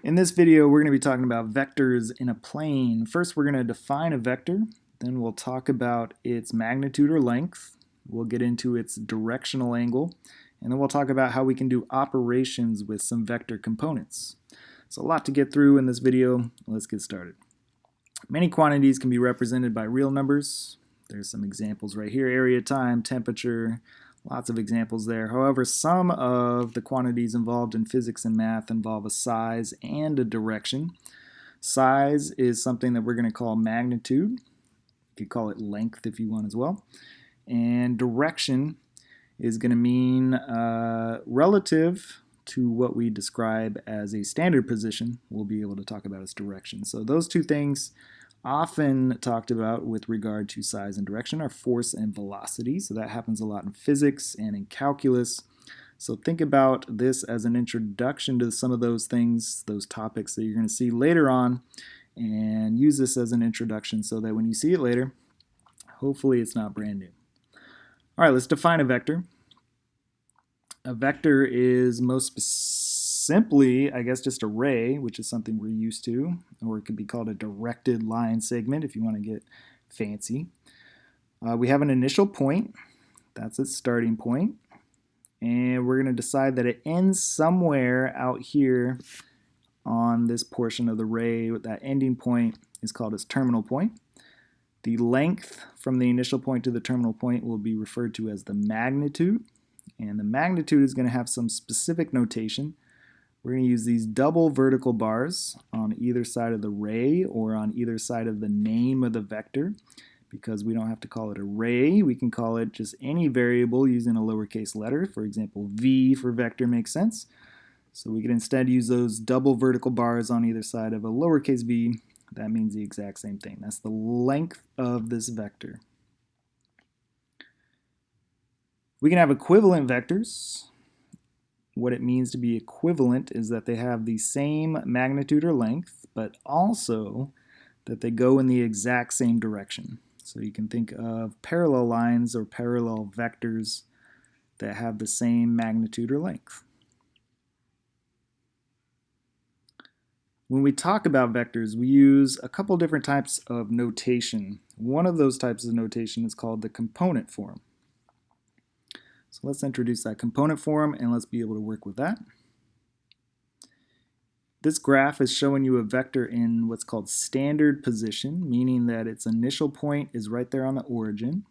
In this video, we're going to be talking about vectors in a plane. First, we're going to define a vector. Then we'll talk about its magnitude or length. We'll get into its directional angle. And then we'll talk about how we can do operations with some vector components. So a lot to get through in this video. Let's get started. Many quantities can be represented by real numbers. There's some examples right here: area, time, temperature. Lots of examples there. However, some of the quantities involved in physics and math involve a size and a direction. Size is something that we're going to call magnitude. You could call it length if you want as well. And direction is going to mean relative to what we describe as a standard position. We'll be able to talk about its direction. So those two things often talked about with regard to size and direction are force and velocity. So that happens a lot in physics and in calculus. So think about this as an introduction to some of those things, those topics that you're going to see later on, and use this as an introduction so that when you see it later, hopefully it's not brand new. All right, let's define a vector. A vector is most simply, I guess, just a ray, which is something we're used to, or it could be called a directed line segment if you want to get fancy. We have an initial point, that's its starting point, and we're going to decide that it ends somewhere out here on this portion of the ray. That ending point is called its terminal point. The length from the initial point to the terminal point will be referred to as the magnitude, and the magnitude is going to have some specific notation. We're going to use these double vertical bars on either side of the ray or on either side of the name of the vector, because we don't have to call it a ray. We can call it just any variable using a lowercase letter. For example, v for vector makes sense. So we can instead use those double vertical bars on either side of a lowercase v. That means the exact same thing. That's the length of this vector. We can have equivalent vectors. What it means to be equivalent is that they have the same magnitude or length, but also that they go in the exact same direction. So you can think of parallel lines or parallel vectors that have the same magnitude or length. When we talk about vectors, we use a couple different types of notation. One of those types of notation is called the component form. So let's introduce that component form and let's be able to work with that. This graph is showing you a vector in what's called standard position, meaning that its initial point is right there on the origin.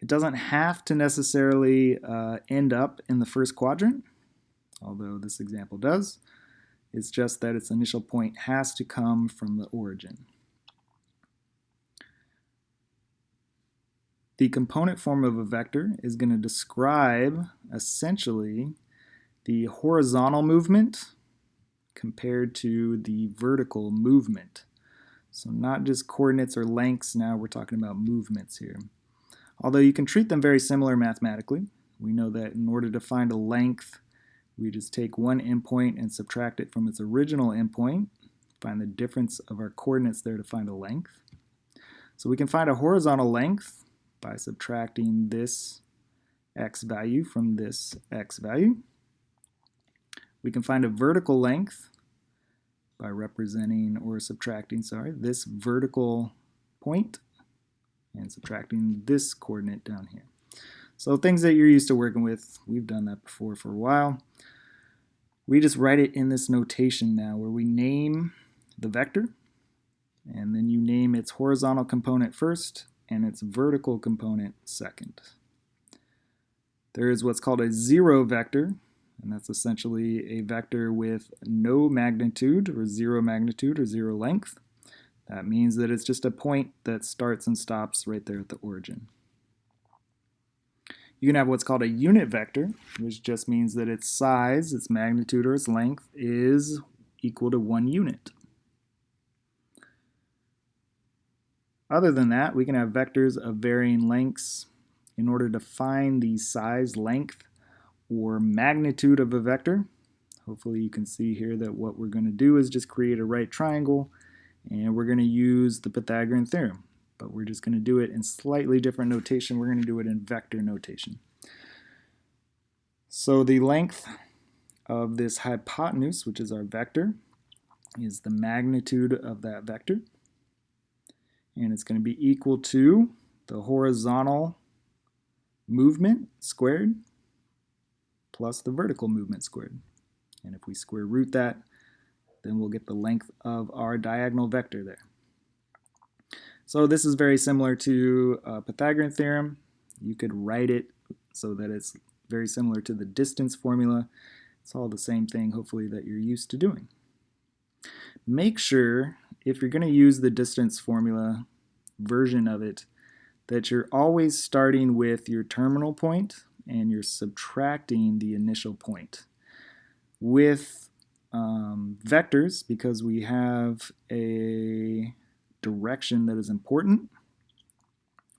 It doesn't have to necessarily end up in the first quadrant, although this example does. It's just that its initial point has to come from the origin. The component form of a vector is going to describe essentially the horizontal movement compared to the vertical movement. So not just coordinates or lengths, now we're talking about movements here. Although you can treat them very similar mathematically. We know that in order to find a length, we just take one endpoint and subtract it from its original endpoint, find the difference of our coordinates there to find a length. So we can find a horizontal length by subtracting this x value from this x value. We can find a vertical length by representing or subtracting, this vertical point and subtracting this coordinate down here. So things that you're used to working with, we've done that before for a while. We just write it in this notation now where we name the vector, and then you name its horizontal component first and its vertical component second. There is what's called a zero vector, and that's essentially a vector with no magnitude or zero length. That means that it's just a point that starts and stops right there at the origin. You can have what's called a unit vector, which just means that its size, its magnitude, or its length is equal to 1 unit. Other than that, we can have vectors of varying lengths. In order to find the size, length, or magnitude of a vector, hopefully you can see here that what we're going to do is just create a right triangle, and we're going to use the Pythagorean theorem. But we're just going to do it in slightly different notation. We're going to do it in vector notation. So the length of this hypotenuse, which is our vector, is the magnitude of that vector. And it's going to be equal to the horizontal movement squared plus the vertical movement squared. And if we square root that, then we'll get the length of our diagonal vector there. So this is very similar to Pythagorean theorem. You could write it so that it's very similar to the distance formula. It's all the same thing, hopefully, that you're used to doing. Make sure, if you're going to use the distance formula version of it, that you're always starting with your terminal point and you're subtracting the initial point. With vectors, because we have a direction that is important,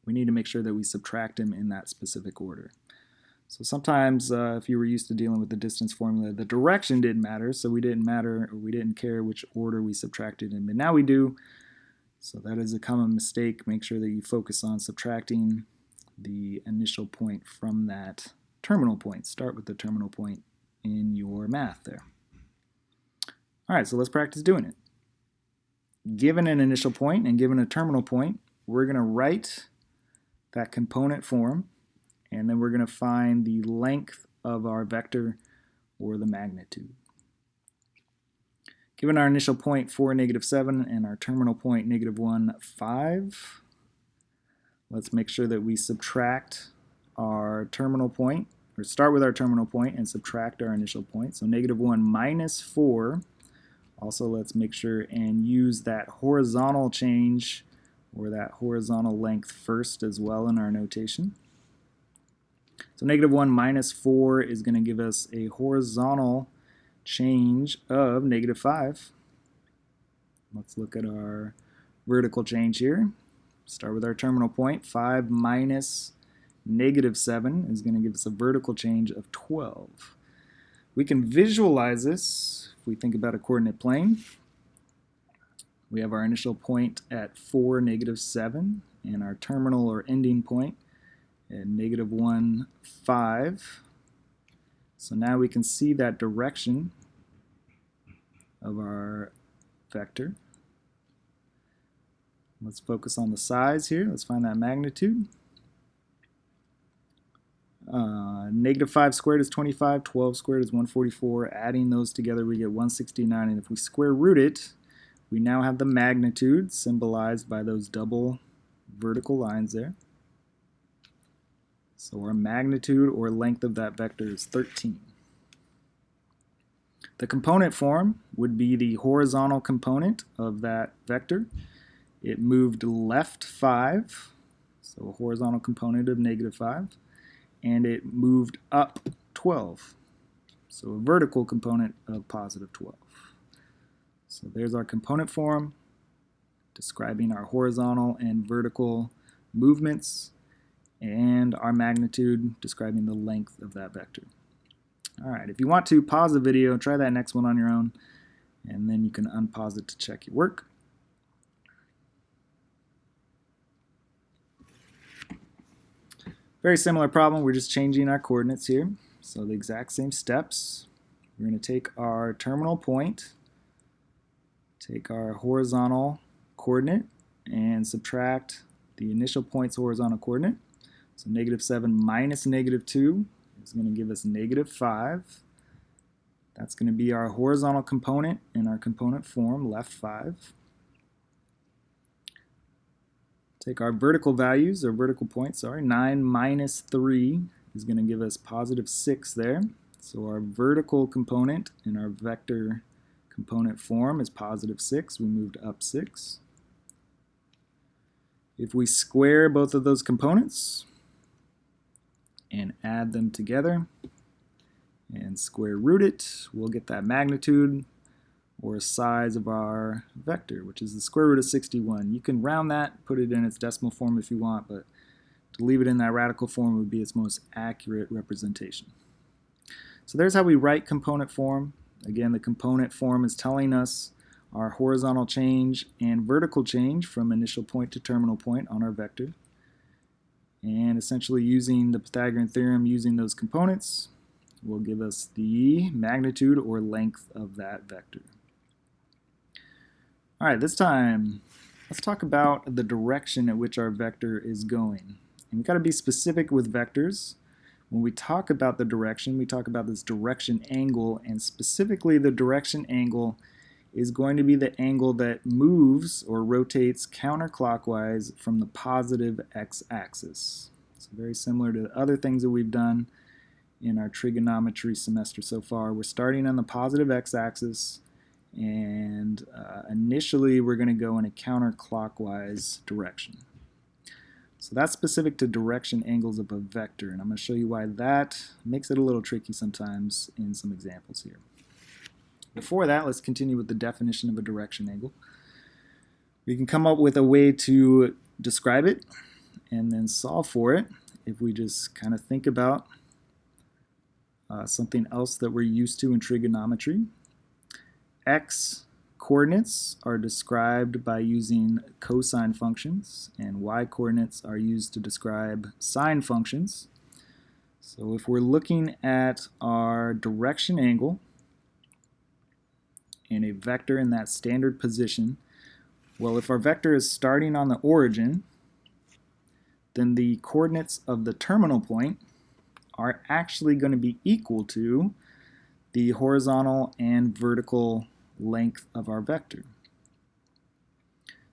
we need to make sure that we subtract them in that specific order. So sometimes if you were used to dealing with the distance formula, the direction didn't matter, so we didn't care which order we subtracted in, but now we do. So that is a common mistake. Make sure that you focus on subtracting the initial point from that terminal point. Start with the terminal point in your math there. All right, so let's practice doing it. Given an initial point and given a terminal point, we're going to write that component form, and then we're going to find the length of our vector or the magnitude. Given our initial point 4, -7 and our terminal point -1, 5, let's make sure that we subtract our terminal point, or start with our terminal point and subtract our initial point. So -1 minus 4. Also, let's make sure and use that horizontal change or that horizontal length first as well in our notation. So -1 minus 4 is going to give us a horizontal change of -5. Let's look at our vertical change here. Start with our terminal point. 5 minus -7 is going to give us a vertical change of 12. We can visualize this if we think about a coordinate plane. We have our initial point at 4, -7, and our terminal or ending point at -1, 5. So now we can see that direction of our vector. Let's focus on the size here. Let's find that magnitude. -5 squared is 25, 12 squared is 144. Adding those together, we get 169. And if we square root it, we now have the magnitude symbolized by those double vertical lines there. So our magnitude or length of that vector is 13. The component form would be the horizontal component of that vector. It moved left 5, so a horizontal component of -5, and it moved up 12, so a vertical component of +12. So there's our component form describing our horizontal and vertical movements, and our magnitude describing the length of that vector. All right, if you want to pause the video, try that next one on your own, and then you can unpause it to check your work. Very similar problem, we're just changing our coordinates here. So the exact same steps. We're going to take our terminal point, take our horizontal coordinate, and subtract the initial point's horizontal coordinate. So -7 minus -2 is going to give us -5. That's going to be our horizontal component in our component form, left 5. Take our vertical values, or vertical points, sorry. 9 minus 3 is going to give us +6 there. So our vertical component in our vector component form is +6. We moved up 6. If we square both of those components and add them together and square root it, we'll get that magnitude or size of our vector, which is the square root of 61. You can round that, put it in its decimal form if you want, but to leave it in that radical form would be its most accurate representation. So there's how we write component form. Again, the component form is telling us our horizontal change and vertical change from initial point to terminal point on our vector. And essentially using the Pythagorean theorem, using those components, will give us the magnitude or length of that vector. All right, this time, let's talk about the direction at which our vector is going. And we've got to be specific with vectors. When we talk about the direction, we talk about this direction angle, and specifically the direction angle is going to be the angle that moves or rotates counterclockwise from the positive x-axis. So very similar to other things that we've done in our trigonometry semester so far. We're starting on the positive x-axis, and initially we're going to go in a counterclockwise direction. So that's specific to direction angles of a vector, and I'm going to show you why that makes it a little tricky sometimes in some examples here. Before that, let's continue with the definition of a direction angle. We can come up with a way to describe it and then solve for it if we just kind of think about something else that we're used to in trigonometry. X coordinates are described by using cosine functions, and y coordinates are used to describe sine functions. So if we're looking at our direction angle and a vector in that standard position, well, if our vector is starting on the origin, then the coordinates of the terminal point are actually going to be equal to the horizontal and vertical length of our vector.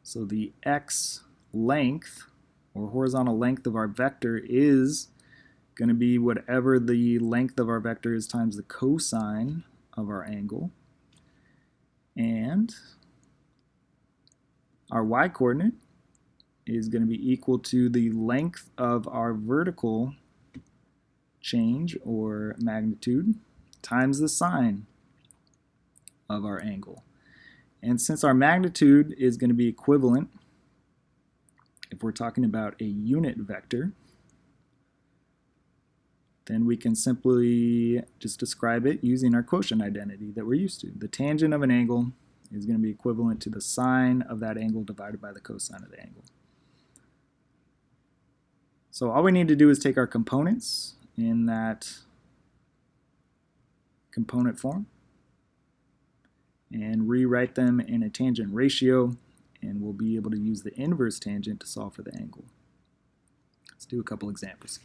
So the x length, or horizontal length of our vector, is going to be whatever the length of our vector is times the cosine of our angle. And our y-coordinate is going to be equal to the length of our vertical change or magnitude times the sine of our angle. And since our magnitude is going to be equivalent, if we're talking about a unit vector, then we can simply just describe it using our quotient identity that we're used to. The tangent of an angle is going to be equivalent to the sine of that angle divided by the cosine of the angle. So all we need to do is take our components in that component form and rewrite them in a tangent ratio, and we'll be able to use the inverse tangent to solve for the angle. Let's do a couple examples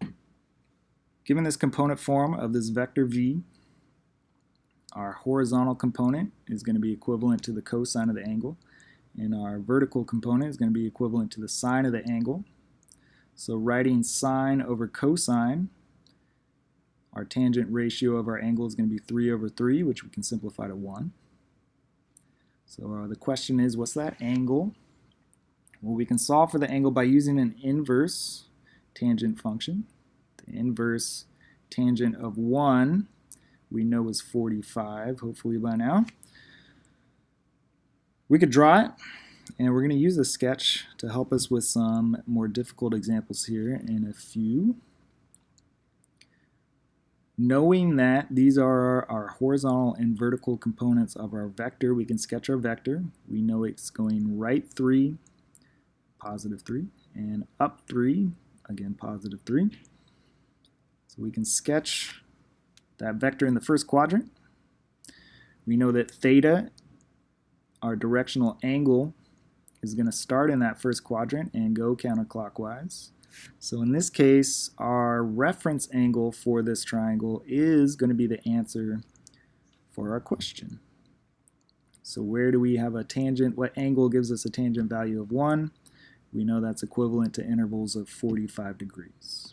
here. Given this component form of this vector v, our horizontal component is going to be equivalent to the cosine of the angle, and our vertical component is going to be equivalent to the sine of the angle. So writing sine over cosine, our tangent ratio of our angle is going to be 3 over 3, which we can simplify to 1. So the question is, what's that angle? Well, we can solve for the angle by using an inverse tangent function. The inverse tangent of 1 we know is 45, hopefully by now. We could draw it, and we're going to use a sketch to help us with some more difficult examples here in a few. Knowing that these are our horizontal and vertical components of our vector, we can sketch our vector. We know it's going right 3, positive 3, and up 3, again positive 3. So we can sketch that vector in the first quadrant. We know that theta, our directional angle, is going to start in that first quadrant and go counterclockwise. So in this case, our reference angle for this triangle is going to be the answer for our question. So where do we have a tangent? What angle gives us a tangent value of 1? We know that's equivalent to intervals of 45 degrees.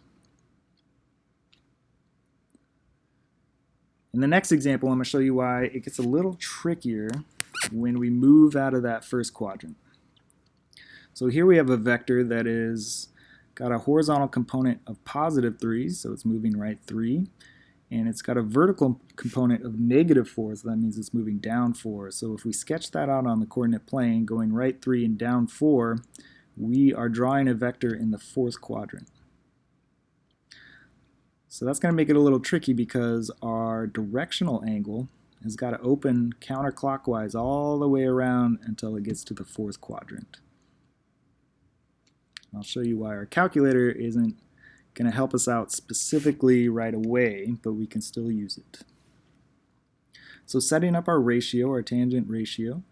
In the next example, I'm going to show you why it gets a little trickier when we move out of that first quadrant. So here we have a vector that is got a horizontal component of positive 3, so it's moving right 3, and it's got a vertical component of negative 4, so that means it's moving down 4. So if we sketch that out on the coordinate plane, going right 3 and down 4, we are drawing a vector in the fourth quadrant. So that's going to make it a little tricky because our directional angle has got to open counterclockwise all the way around until it gets to the fourth quadrant. I'll show you why our calculator isn't going to help us out specifically right away, but we can still use it. So setting up our ratio, our tangent ratio,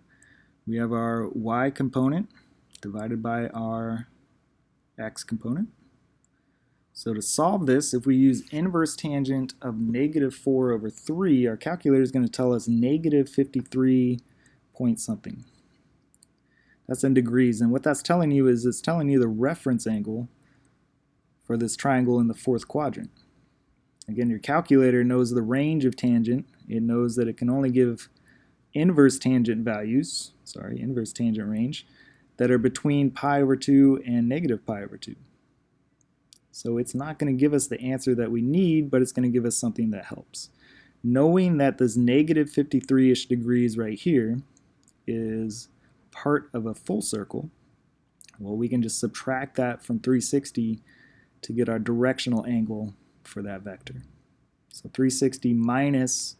we have our y component divided by our x component. So to solve this, if we use inverse tangent of negative 4 over 3, our calculator is going to tell us negative 53 point something. That's in degrees, and what that's telling you is it's telling you the reference angle for this triangle in the fourth quadrant. Again, your calculator knows the range of tangent. It knows that it can only give inverse tangent values, inverse tangent range, that are between pi over 2 and negative pi over 2. So it's not going to give us the answer that we need, but it's going to give us something that helps. Knowing that this negative 53-ish degrees right here is part of a full circle, well, we can just subtract that from 360 to get our directional angle for that vector. So 360 minus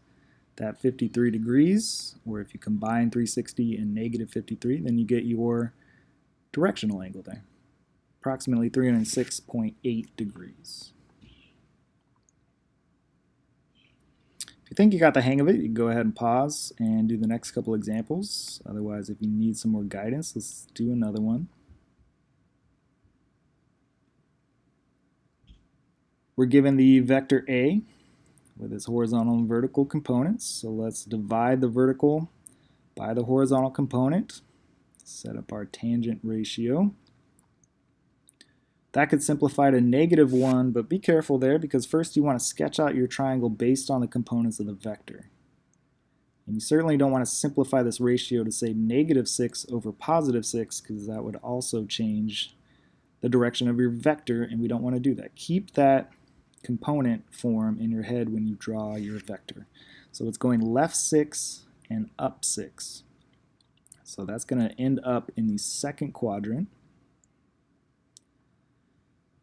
that 53 degrees, or if you combine 360 and negative 53, then you get your directional angle there, approximately 306.8 degrees. If you think you got the hang of it, you can go ahead and pause and do the next couple examples. Otherwise, if you need some more guidance, let's do another one. We're given the vector A with its horizontal and vertical components. So let's divide the vertical by the horizontal component. Set up our tangent ratio. That could simplify to -1, but be careful there because first you want to sketch out your triangle based on the components of the vector. And you certainly don't want to simplify this ratio to say -6 over +6 because that would also change the direction of your vector, and we don't want to do that. Keep that component form in your head when you draw your vector. So it's going left 6 and up 6. So that's going to end up in the second quadrant.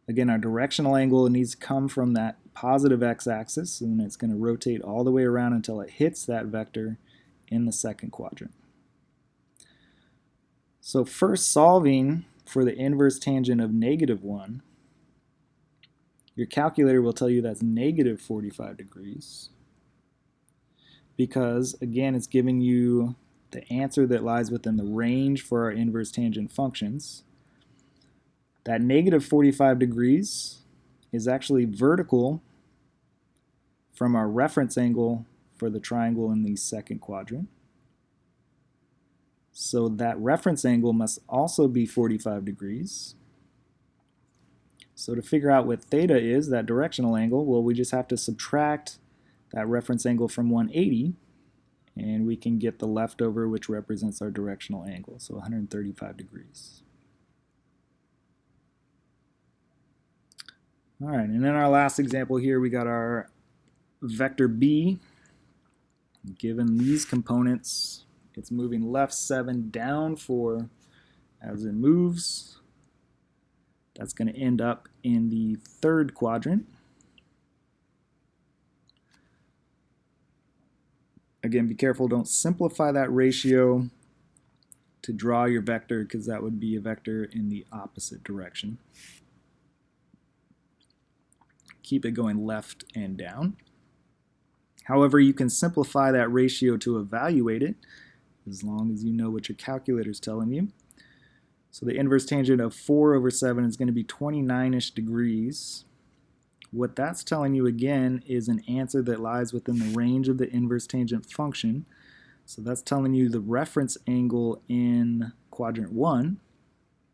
Again, our directional angle needs to come from that positive x-axis, and it's going to rotate all the way around until it hits that vector in the second quadrant. So first, solving for the inverse tangent of -1, your calculator will tell you that's -45 degrees because, again, it's giving you the answer that lies within the range for our inverse tangent functions. That -45 degrees is actually vertical from our reference angle for the triangle in the second quadrant. So that reference angle must also be 45 degrees. So to figure out what theta is, that directional angle, well, we just have to subtract that reference angle from 180, and we can get the leftover, which represents our directional angle, so 135 degrees. All right, and in our last example here, we got our vector B. Given these components, it's moving left 7, down 4 as it moves. That's going to end up in the third quadrant. Again, be careful, don't simplify that ratio to draw your vector because that would be a vector in the opposite direction. Keep it going left and down. However, you can simplify that ratio to evaluate it as long as you know what your calculator is telling you. So the inverse tangent of 4 over 7 is going to be 29-ish degrees. What that's telling you again is an answer that lies within the range of the inverse tangent function. So that's telling you the reference angle in quadrant 1,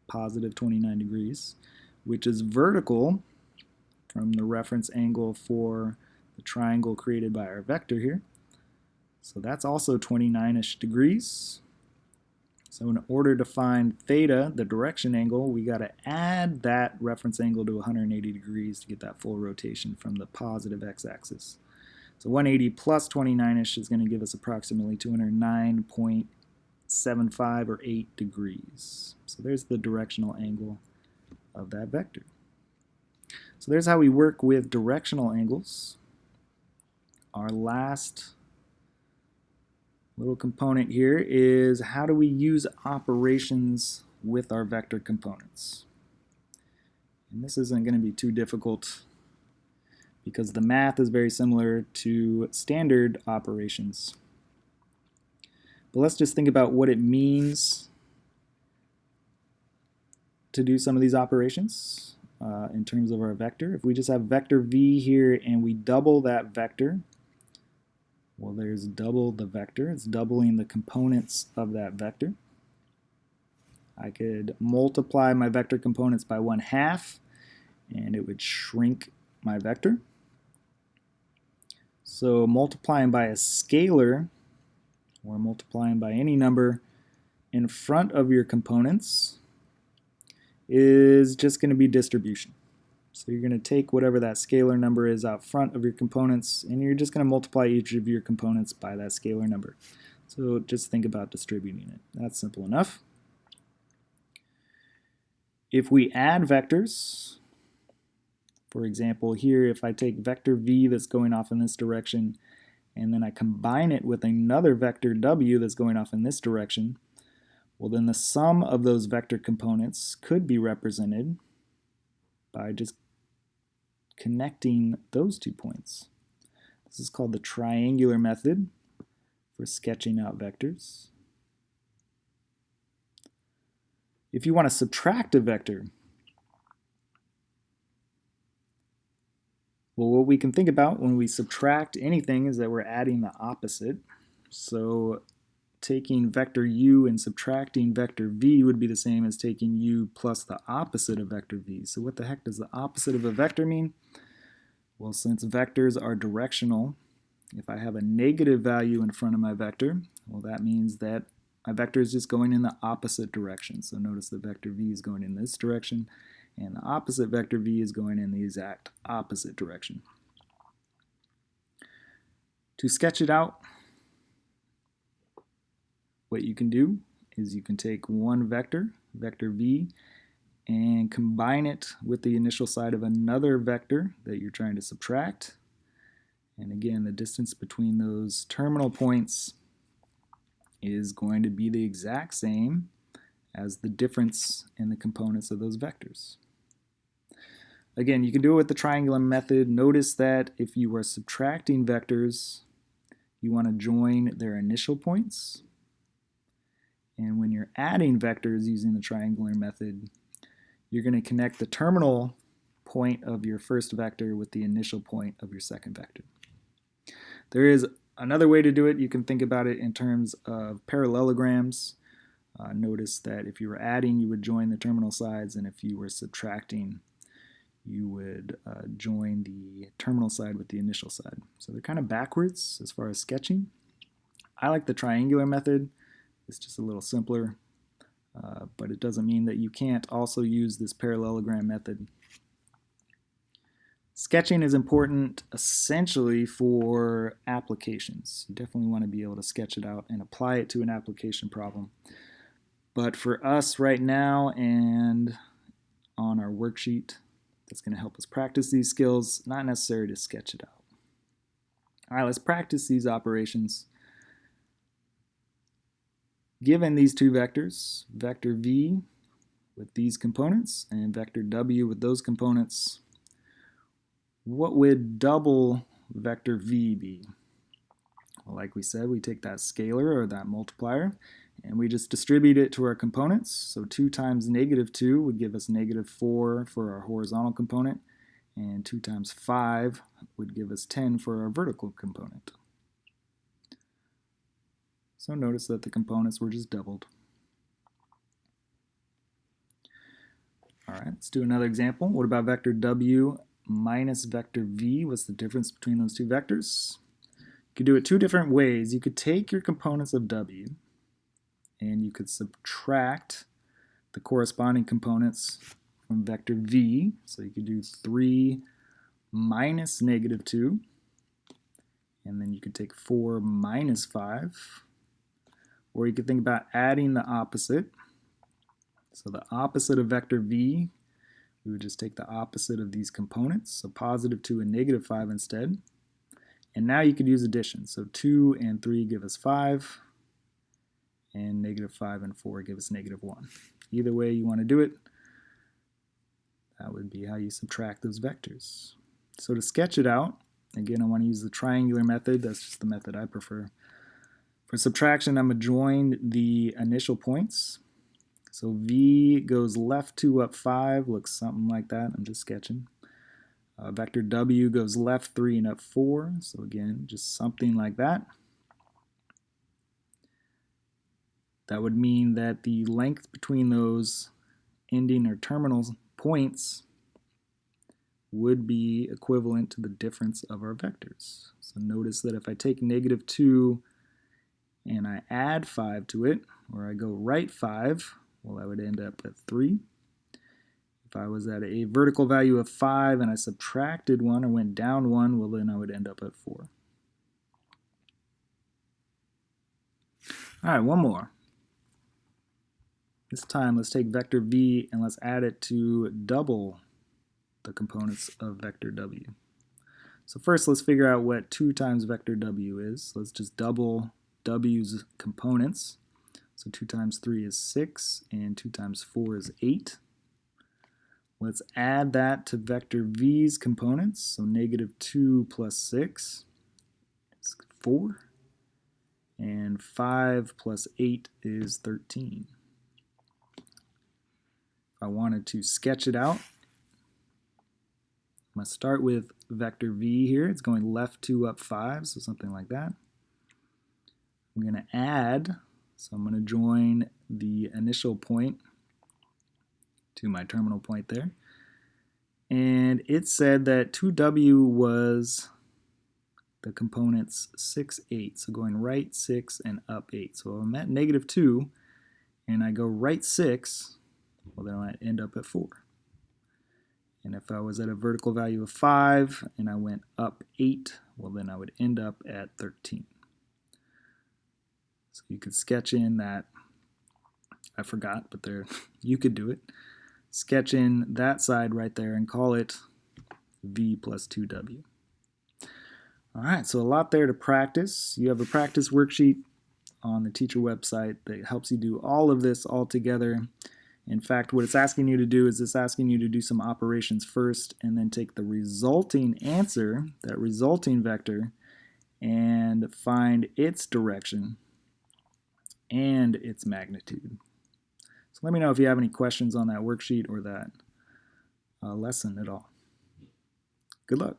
positive 29 degrees, which is vertical from the reference angle for the triangle created by our vector here. So that's also 29-ish degrees. So in order to find theta, the direction angle, we got to add that reference angle to 180 degrees to get that full rotation from the positive x-axis. So 180 plus 29-ish is going to give us approximately 209.75 or 8 degrees. So there's the directional angle of that vector. So there's how we work with directional angles. Our last little component here is how do we use operations with our vector components. And this isn't going to be too difficult because the math is very similar to standard operations. But let's just think about what it means to do some of these operations in terms of our vector. If we just have vector v here and we double that vector, well, there's double the vector. It's doubling the components of that vector. I could multiply my vector components by 1/2, and it would shrink my vector. So multiplying by a scalar, or multiplying by any number in front of your components, is just going to be distribution. So you're going to take whatever that scalar number is out front of your components, and you're just going to multiply each of your components by that scalar number. So just think about distributing it. That's simple enough. If we add vectors, for example, here if I take vector v that's going off in this direction, and then I combine it with another vector w that's going off in this direction, well, then the sum of those vector components could be represented by just connecting those 2 points. This is called the triangular method for sketching out vectors. If you want to subtract a vector, well, what we can think about when we subtract anything is that we're adding the opposite. So taking vector u and subtracting vector v would be the same as taking u plus the opposite of vector v. So what the heck does the opposite of a vector mean? Well, since vectors are directional, if I have a negative value in front of my vector, well, that means that my vector is just going in the opposite direction. So notice the vector v is going in this direction, and the opposite vector v is going in the exact opposite direction. To sketch it out, what you can do is you can take one vector, vector v, and combine it with the initial side of another vector that you're trying to subtract. And again, the distance between those terminal points is going to be the exact same as the difference in the components of those vectors. Again, you can do it with the triangular method. Notice that if you are subtracting vectors, you want to join their initial points. And when you're adding vectors using the triangular method, you're going to connect the terminal point of your first vector with the initial point of your second vector. There is another way to do it. You can think about it in terms of parallelograms. Notice that if you were adding, you would join the terminal sides, and if you were subtracting, you would join the terminal side with the initial side. So they're kind of backwards as far as sketching. I like the triangular method. It's just a little simpler, but it doesn't mean that you can't also use this parallelogram method. Sketching is important essentially for applications. You definitely want to be able to sketch it out and apply it to an application problem. But for us right now and on our worksheet, that's going to help us practice these skills, not necessary to sketch it out. All right, let's practice these operations. Given these two vectors, vector v with these components and vector w with those components, what would double vector v be? Well, like we said, we take that scalar or that multiplier and we just distribute it to our components. So 2 times -2 would give us -4 for our horizontal component, and 2 times 5 would give us 10 for our vertical component. So notice that the components were just doubled. All right, let's do another example. What about vector w minus vector v? What's the difference between those two vectors? You could do it 2 different ways. You could take your components of w and you could subtract the corresponding components from vector v. So you could do 3 minus -2, and then you could take 4 minus 5. Or you could think about adding the opposite. So the opposite of vector v, we would just take the opposite of these components, so +2 and -5 instead. And now you could use addition. So 2 and 3 give us 5, and -5 and 4 give us -1. Either way you want to do it, That would be how you subtract those vectors. So to sketch it out, again, I want to use the triangular method. That's just the method I prefer. For subtraction, I'm going to join the initial points. So V goes left 2 up 5, looks something like that. I'm just sketching. Vector W goes left 3 and up 4. So again, just something like that. That would mean that the length between those ending or terminal points would be equivalent to the difference of our vectors. So notice that if I take -2 and I add 5 to it, or I go right 5, well, I would end up at 3. If I was at a vertical value of 5 and I subtracted 1 or went down 1, well, then I would end up at 4. All right, one more. This time, let's take vector V and let's add it to double the components of vector W. So first, let's figure out what 2 times vector W is. Let's just double W's components. So 2 times 3 is 6, and 2 times 4 is 8. Let's add that to vector V's components. So -2 plus 6 is 4, and 5 plus 8 is 13. If I wanted to sketch it out, I'm going to start with vector V here. It's going left 2 up 5, so something like that. I'm going to add, so I'm going to join the initial point to my terminal point there. And it said that 2W was the components 6, 8. So going right 6 and up 8. So I'm at -2 and I go right 6, well, then I end up at 4. And if I was at a vertical value of 5 and I went up 8, well, then I would end up at 13. So you could sketch in that, I forgot, but there you could do it. Sketch in that side right there and call it V plus 2W. All right, so a lot there to practice. You have a practice worksheet on the teacher website that helps you do all of this all together. In fact, what it's asking you to do is it's asking you to do some operations first and then take the resulting answer, that resulting vector, and find its direction and its magnitude. So let me know if you have any questions on that worksheet or that lesson at all. Good luck.